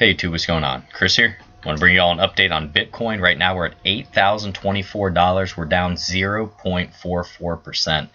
Hey YouTube, what's going on? Chris here. I want to bring you all an update on Bitcoin. Right now we're at $8,024. We're down 0.44%.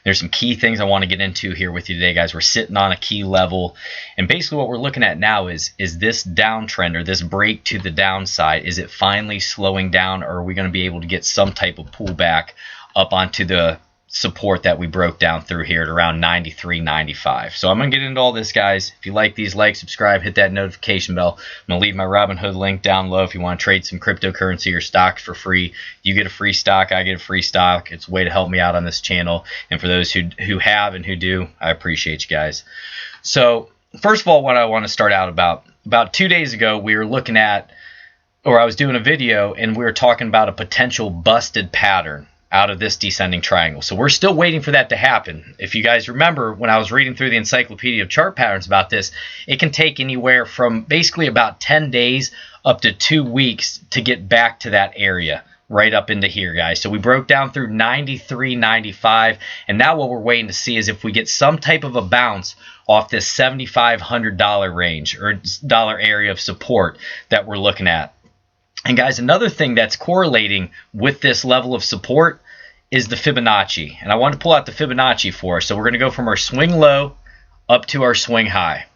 There's some key things I want to get into here with you today, guys. We're sitting on a key level, and basically what we're looking at now is this downtrend or this break to the downside, is it finally slowing down, or are we going to be able to get some type of pullback up onto the support that we broke down through here at around 93.95. So I'm gonna get into all this, guys. If you like these, like, subscribe, hit that notification bell. I'm gonna leave my Robinhood link down low if you want to trade some cryptocurrency or stocks for free. You get a free stock, I get a free stock. It's a way to help me out on this channel, and for those who have and who do, I appreciate you guys. So first of all, what I want to start out about 2 days ago, we were looking at, or I was doing a video and we were talking about a potential busted pattern out of this descending triangle. So we're still waiting for that to happen. If you guys remember, when I was reading through the Encyclopedia of Chart Patterns about this, it can take anywhere from basically about 10 days up to 2 weeks to get back to that area, right up into here, guys. So we broke down through 93.95, and now what we're waiting to see is if we get some type of a bounce off this $7,500 range or dollar area of support that we're looking at. And guys, another thing that's correlating with this level of support is the Fibonacci. And I want to pull out the Fibonacci for us. So we're going to go from our swing low up to our swing high.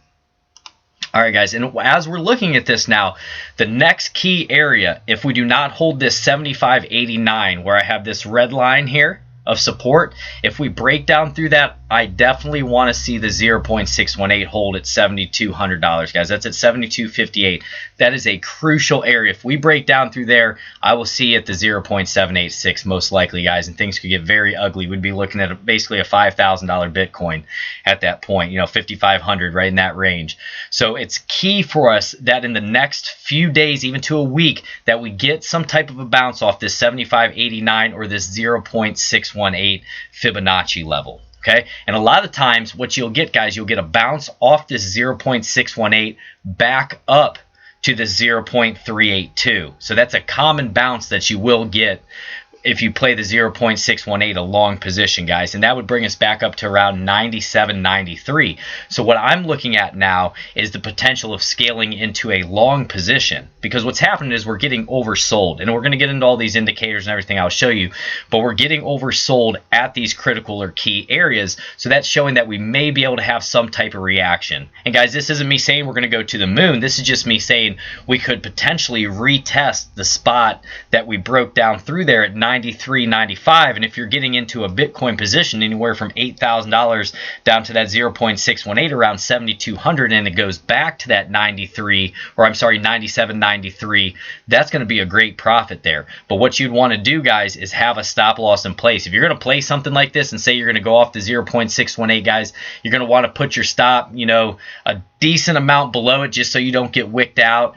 All right, guys, and as we're looking at this now, the next key area, if we do not hold this 75.89, where I have this red line here of support, if we break down through that, I definitely want to see the 0.618 hold at $7,200, guys. That's at 72.58. That is a crucial area. If we break down through there, I will see at the 0.786 most likely, guys, and things could get very ugly. We'd be looking at basically a $5,000 Bitcoin at that point, you know, 5,500, right in that range. So it's key for us that in the next few days, even to a week, that we get some type of a bounce off this 75.89 or this 0.618 Fibonacci level. Okay, and a lot of times what you'll get, guys, you'll get a bounce off this 0.618 back up to the 0.382. So that's a common bounce that you will get if you play the 0.618 a long position, guys, and that would bring us back up to around 97.93. So what I'm looking at now is the potential of scaling into a long position, because what's happening is we're getting oversold, and we're going to get into all these indicators and everything I'll show you, but we're getting oversold at these critical or key areas. So that's showing that we may be able to have some type of reaction. And guys, this isn't me saying we're going to go to the moon. This is just me saying we could potentially retest the spot that we broke down through there at 93.95, and if you're getting into a Bitcoin position anywhere from $8,000 down to that 0.618 around 7,200, and it goes back to that 97.93, that's going to be a great profit there. But what you'd want to do, guys, is have a stop loss in place. If you're going to play something like this and say you're going to go off the 0.618, guys, you're going to want to put your stop, you know, a decent amount below it, just so you don't get wicked out.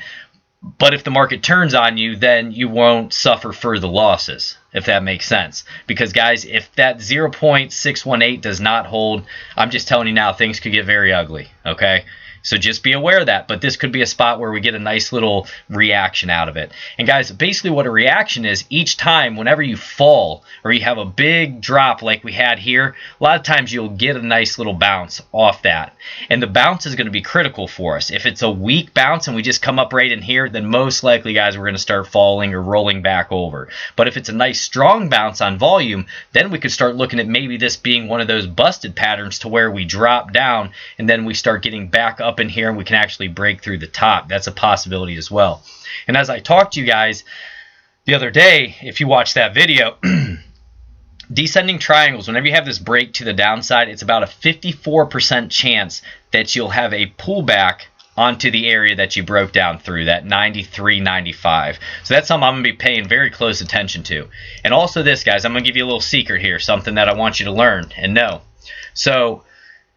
But if the market turns on you, then you won't suffer further losses, if that makes sense. Because, guys, if that 0.618 does not hold, I'm just telling you now, things could get very ugly, okay? So just be aware of that. But this could be a spot where we get a nice little reaction out of it. And guys, basically what a reaction is, each time whenever you fall or you have a big drop like we had here, a lot of times you'll get a nice little bounce off that. And the bounce is going to be critical for us. If it's a weak bounce and we just come up right in here, then most likely, guys, we're going to start falling or rolling back over. But if it's a nice strong bounce on volume, then we could start looking at maybe this being one of those busted patterns to where we drop down and then we start getting back up in here and we can actually break through the top. That's a possibility as well. And as I talked to you guys the other day, if you watched that video, descending triangles, whenever you have this break to the downside, it's about a 54% chance that you'll have a pullback onto the area that you broke down through, that 93.95. So that's something I'm going to be paying very close attention to. And also this, guys, I'm going to give you a little secret here, something that I want you to learn and know. So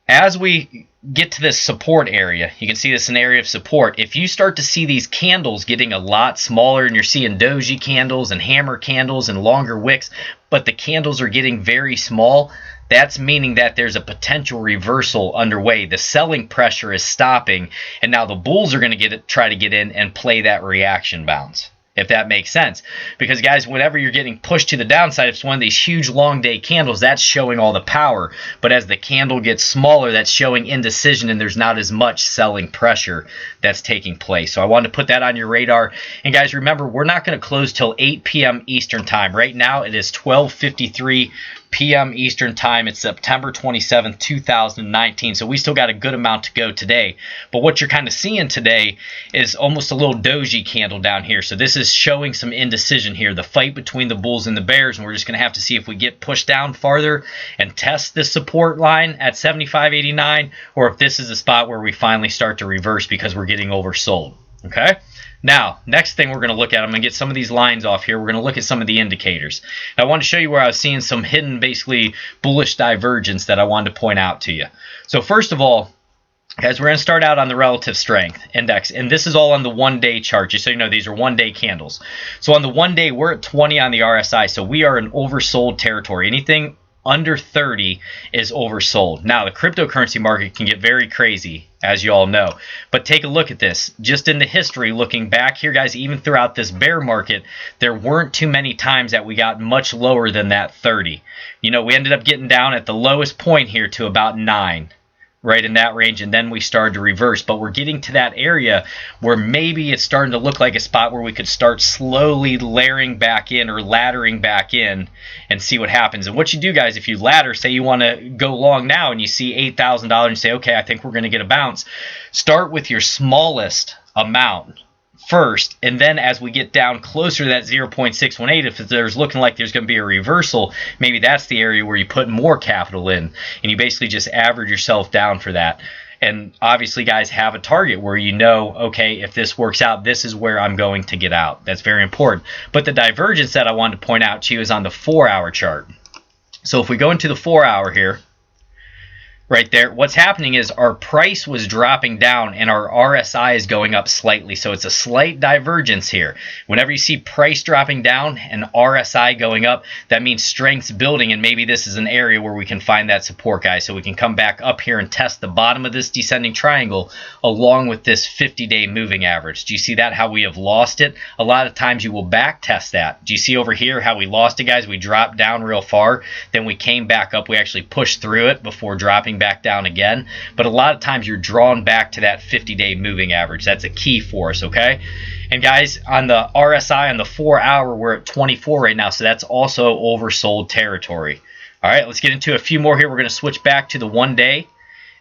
as we get to this support area, you can see this is an area of support. If you start to see these candles getting a lot smaller, and you're seeing doji candles and hammer candles and longer wicks, but the candles are getting very small, that's meaning that there's a potential reversal underway. The selling pressure is stopping, and now the bulls are going to try to get in and play that reaction bounce. if that makes sense. Because guys, whenever you're getting pushed to the downside, if it's one of these huge long day candles, that's showing all the power. But as the candle gets smaller, that's showing indecision, and there's not as much selling pressure that's taking place. So I wanted to put that on your radar. And guys, remember, we're not going to close till 8 p.m. Eastern time. Right now it is 12:53 p.m. Eastern time. It's September 27th, 2019. So we still got a good amount to go today. But what you're kind of seeing today is almost a little doji candle down here. So this is showing some indecision here, the fight between the bulls and the bears. And we're just going to have to see if we get pushed down farther and test this support line at 75.89, or if this is a spot where we finally start to reverse because we're getting oversold. Okay. Now, next thing we're going to look at, I'm going to get some of these lines off here. We're going to look at some of the indicators. I want to show you where I was seeing some hidden, basically, bullish divergence that I wanted to point out to you. So first of all, guys, we're going to start out on the relative strength index, and this is all on the one-day chart, just so you know these are one-day candles. So on the one day, we're at 20 on the RSI, so we are in oversold territory. Anything under 30 is oversold. Now, the cryptocurrency market can get very crazy, as you all know. But take a look at this. Just in the history, looking back here, guys, even throughout this bear market, there weren't too many times that we got much lower than that 30. You know, we ended up getting down at the lowest point here to about 9. Right in that range, and then we started to reverse. But we're getting to that area where maybe it's starting to look like a spot where we could start slowly layering back in or laddering back in and see what happens. And what you do, guys, if you ladder, say you want to go long now and you see $8,000 and you say, okay, I think we're going to get a bounce, start with your smallest amount first, and then as we get down closer to that 0.618, if there's looking like there's going to be a reversal, maybe that's the area where you put more capital in, and you basically just average yourself down for that. And obviously, guys, have a target where you know, okay, if this works out, this is where I'm going to get out. That's very important. But the divergence that I wanted to point out to you is on the 4-hour chart. So if we go into the 4-hour here, right there, what's happening is our price was dropping down and our RSI is going up slightly. So it's a slight divergence here. Whenever you see price dropping down and RSI going up, that means strength's building, and maybe this is an area where we can find that support, guys. So we can come back up here and test the bottom of this descending triangle along with this 50-day moving average. Do you see that, how we have lost it? A lot of times you will back test that. Do you see over here how we lost it, guys? We dropped down real far, then we came back up. We actually pushed through it before dropping back down again. But a lot of times you're drawn back to that 50-day moving average. That's a key for us, okay? And guys, on the RSI on the 4-hour, we're at 24 right now, so that's also oversold territory. All right, let's get into a few more here. We're going to switch back to the 1-day.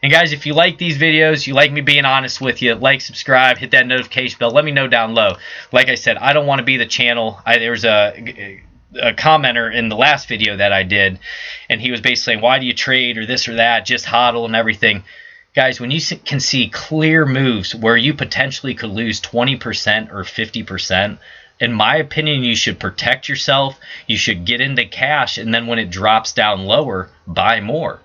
And guys, if you like these videos, you like me being honest with you, like, subscribe, hit that notification bell. Let me know down low. Like I said, I don't want to be the channel. There was a commenter in the last video that I did, and he was basically saying, why do you trade or this or that, just hodl and everything. Guys, when you can see clear moves where you potentially could lose 20% or 50%, in my opinion, you should protect yourself. You should get into cash, and then when it drops down lower, buy more.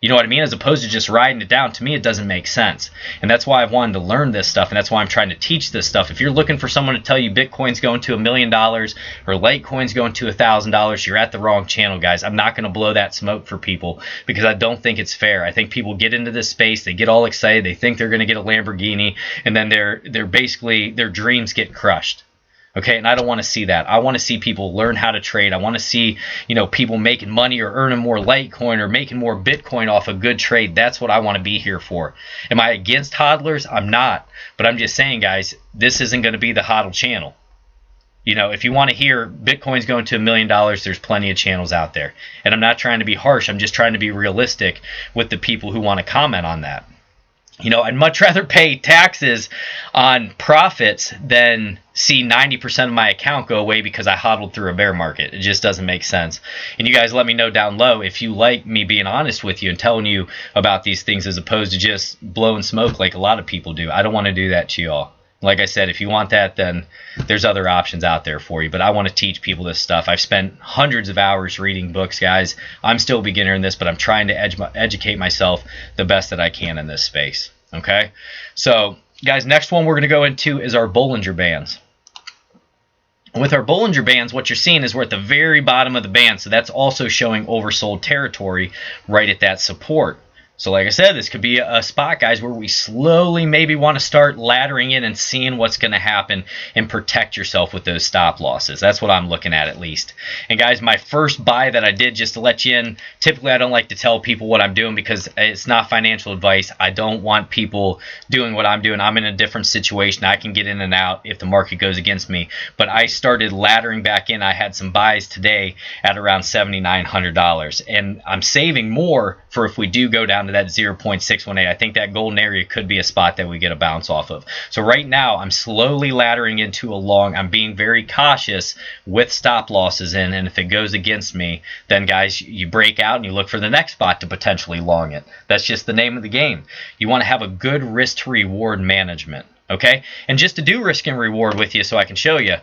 You know what I mean? As opposed to just riding it down. To me, it doesn't make sense. And that's why I've wanted to learn this stuff, and that's why I'm trying to teach this stuff. If you're looking for someone to tell you Bitcoin's going to $1 million or Litecoin's going to $1,000, you're at the wrong channel, guys. I'm not going to blow that smoke for people because I don't think it's fair. I think people get into this space, they get all excited, they think they're going to get a Lamborghini, and then they're basically, their dreams get crushed. Okay, and I don't want to see that. I want to see people learn how to trade. I want to see, you know, people making money or earning more Litecoin or making more Bitcoin off a good trade. That's what I want to be here for. Am I against hodlers? I'm not. But I'm just saying, guys, this isn't going to be the hodl channel. You know, if you want to hear Bitcoin's going to $1 million, there's plenty of channels out there. And I'm not trying to be harsh. I'm just trying to be realistic with the people who want to comment on that. You know, I'd much rather pay taxes on profits than see 90% of my account go away because I hodled through a bear market. It just doesn't make sense. And you guys let me know down low if you like me being honest with you and telling you about these things as opposed to just blowing smoke like a lot of people do. I don't want to do that to you all. Like I said, if you want that, then there's other options out there for you. But I want to teach people this stuff. I've spent hundreds of hours reading books, guys. I'm still a beginner in this, but I'm trying to educate myself the best that I can in this space. Okay? So, guys, next one we're going to go into is our Bollinger Bands. With our Bollinger Bands, what you're seeing is we're at the very bottom of the band. So that's also showing oversold territory right at that support. So like I said, this could be a spot, guys, where we slowly maybe want to start laddering in and seeing what's going to happen and protect yourself with those stop losses. That's what I'm looking at least. And guys, my first buy that I did, just to let you in, typically I don't like to tell people what I'm doing because it's not financial advice. I don't want people doing what I'm doing. I'm in a different situation. I can get in and out if the market goes against me. But I started laddering back in. I had some buys today at around $7,900. And I'm saving more for if we do go down to that 0.618. I think that golden area could be a spot that we get a bounce off of. So right now I'm slowly laddering into a long. I'm being very cautious with stop losses in, and if it goes against me, then guys, you break out and you look for the next spot to potentially long it. That's just the name of the game. You want to have a good risk to reward management, okay? And just to do risk and reward with you so I can show you.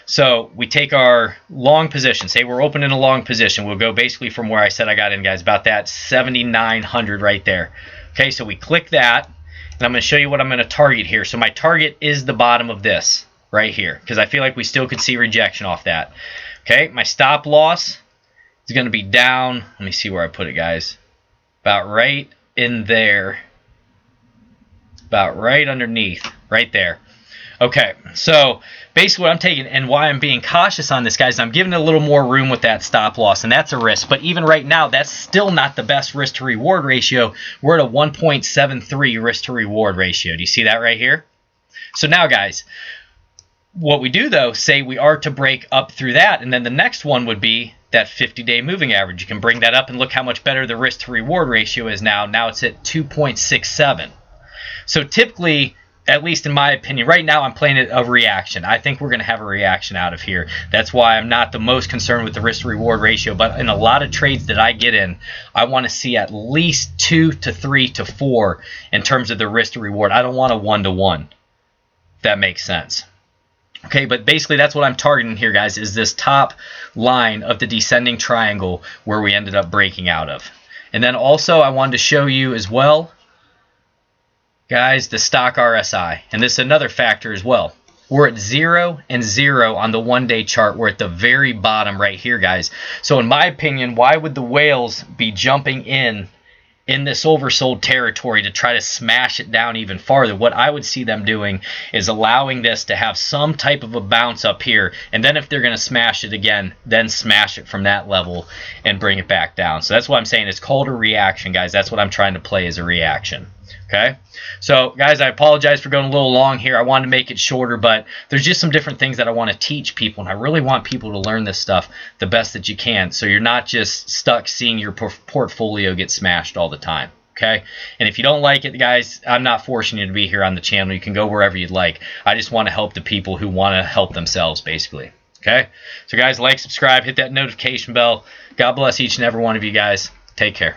So we take our long position. Say we're opening a long position. We'll go basically from where I said I got in, guys, about that 7,900 right there. Okay, so we click that, and I'm going to show you what I'm going to target here. So my target is the bottom of this right here because I feel like we still could see rejection off that. Okay, my stop loss is going to be down. Let me see where I put it, guys. About right in there. About right underneath, right there. Okay, so basically what I'm taking and why I'm being cautious on this, guys, I'm giving it a little more room with that stop loss, and that's a risk. But even right now, that's still not the best risk to reward ratio. We're at a 1.73 risk to reward ratio. Do you see that right here? So now, guys, what we do, though, say we are to break up through that, and then the next one would be that 50-day moving average. You can bring that up and look how much better the risk to reward ratio is now. Now it's at 2.67. So typically, at least in my opinion, right now I'm playing it a reaction. I think we're going to have a reaction out of here. That's why I'm not the most concerned with the risk to reward ratio. But in a lot of trades that I get in, I want to see at least 2 to 3 to 4 in terms of the risk to reward. I don't want a 1-to-1, if that makes sense. Okay, but basically that's what I'm targeting here, guys, is this top line of the descending triangle where we ended up breaking out of. And then also I wanted to show you as well, guys, the stock RSI, and this is another factor as well. We're at 0 and 0 on the one-day chart. We're at the very bottom right here, guys. So in my opinion, why would the whales be jumping in this oversold territory to try to smash it down even farther? What I would see them doing is allowing this to have some type of a bounce up here, and then if they're going to smash it again, then smash it from that level and bring it back down. So that's what I'm saying. It's called a reaction, guys. That's what I'm trying to play, as a reaction. Okay, so guys, I apologize for going a little long here. I wanted to make it shorter, but there's just some different things that I want to teach people, and I really want people to learn this stuff the best that you can, so you're not just stuck seeing your portfolio get smashed all the time. Okay, and if you don't like it, guys, I'm not forcing you to be here on the channel. You can go wherever you'd like. I just want to help the people who want to help themselves, basically. Okay, so guys, like, subscribe, hit that notification bell. God bless each and every one of you guys. Take care.